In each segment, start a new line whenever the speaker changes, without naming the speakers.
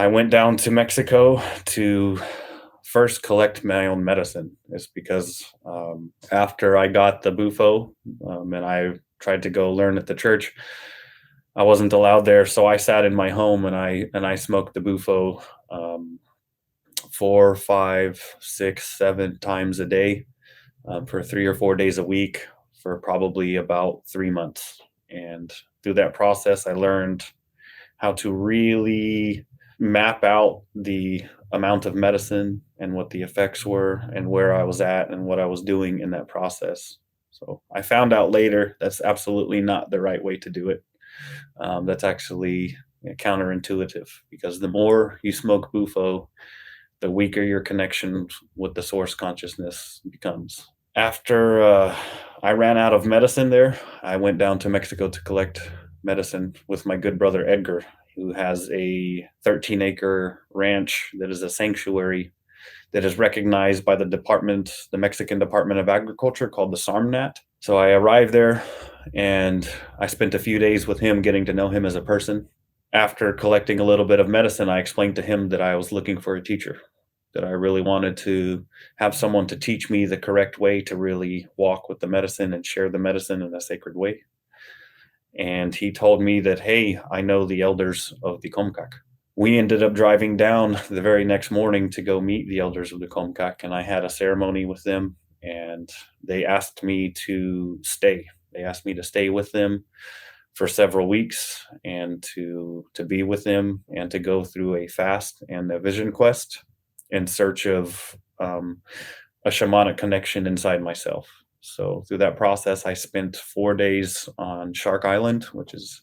I went down to Mexico to first collect my own medicine. It's because after I got the bufo and I tried to go learn at the church, I wasn't allowed there, so I sat in my home and I smoked the bufo um, 4, 5, 6, 7 times a day for 3 or 4 days a week for probably about 3 months. And through that process, I learned how to really map out the amount of medicine and what the effects were and where I was at and what I was doing in that process. So I found out later that's absolutely not the right way to do it. That's actually counterintuitive because the more you smoke bufo, the weaker your connection with the source consciousness becomes. After I ran out of medicine there, I went down to Mexico to collect medicine with my good brother Edgar, who has a 13-acre ranch that is a sanctuary that is recognized by the Mexican Department of Agriculture called the SARMNAT. So I arrived there and I spent a few days with him getting to know him as a person. After collecting a little bit of medicine, I explained to him that I was looking for a teacher, that I really wanted to have someone to teach me the correct way to really walk with the medicine and share the medicine in a sacred way. And he told me that, hey, I know the elders of the Comcac. We ended up driving down the very next morning to go meet the elders of the Comcac, and I had a ceremony with them, and they asked me to stay. They asked me to stay with them for several weeks and to be with them and to go through a fast and a vision quest in search of a shamanic connection inside myself. So through that process, I spent 4 days on Shark Island, which is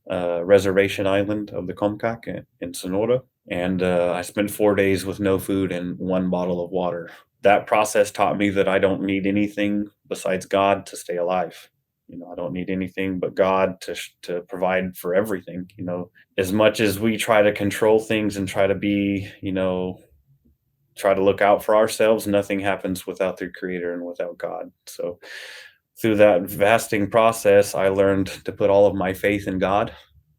a reservation island of the Comcac in Sonora. And I spent 4 days with no food and one bottle of water. That process taught me that I don't need anything besides God to stay alive. I don't need anything but God to provide for everything. As much as we try to control things and try to be, try to look out for ourselves, nothing happens without the creator and without God. So through that fasting process, I learned to put all of my faith in God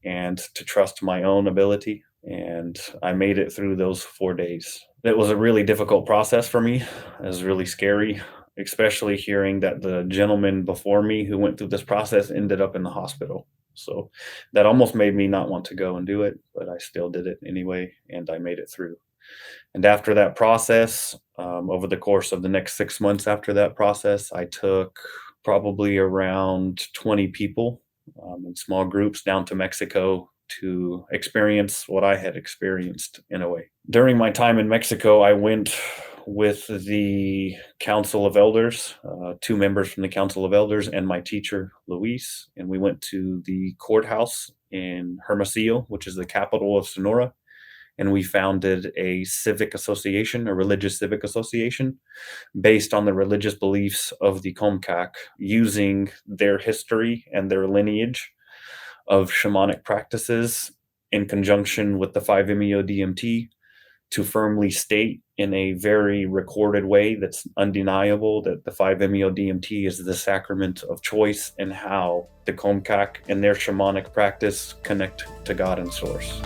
and to trust my own ability. And I made it through those 4 days. It was a really difficult process for me. It was really scary, especially hearing that the gentleman before me who went through this process ended up in the hospital. So that almost made me not want to go and do it, but I still did it anyway, and I made it through. And after that process, over the course of the next 6 months after that process, I took probably around 20 people in small groups down to Mexico to experience what I had experienced in a way. During my time in Mexico, I went with the Council of Elders, 2 members from the Council of Elders, and my teacher, Luis. And we went to the courthouse in Hermosillo, which is the capital of Sonora. And we founded a civic association, a religious civic association, based on the religious beliefs of the Comcac, using their history and their lineage of shamanic practices in conjunction with the 5-MeO-DMT to firmly state in a very recorded way that's undeniable that the 5-MeO-DMT is the sacrament of choice and how the Comcac and their shamanic practice connect to God and Source.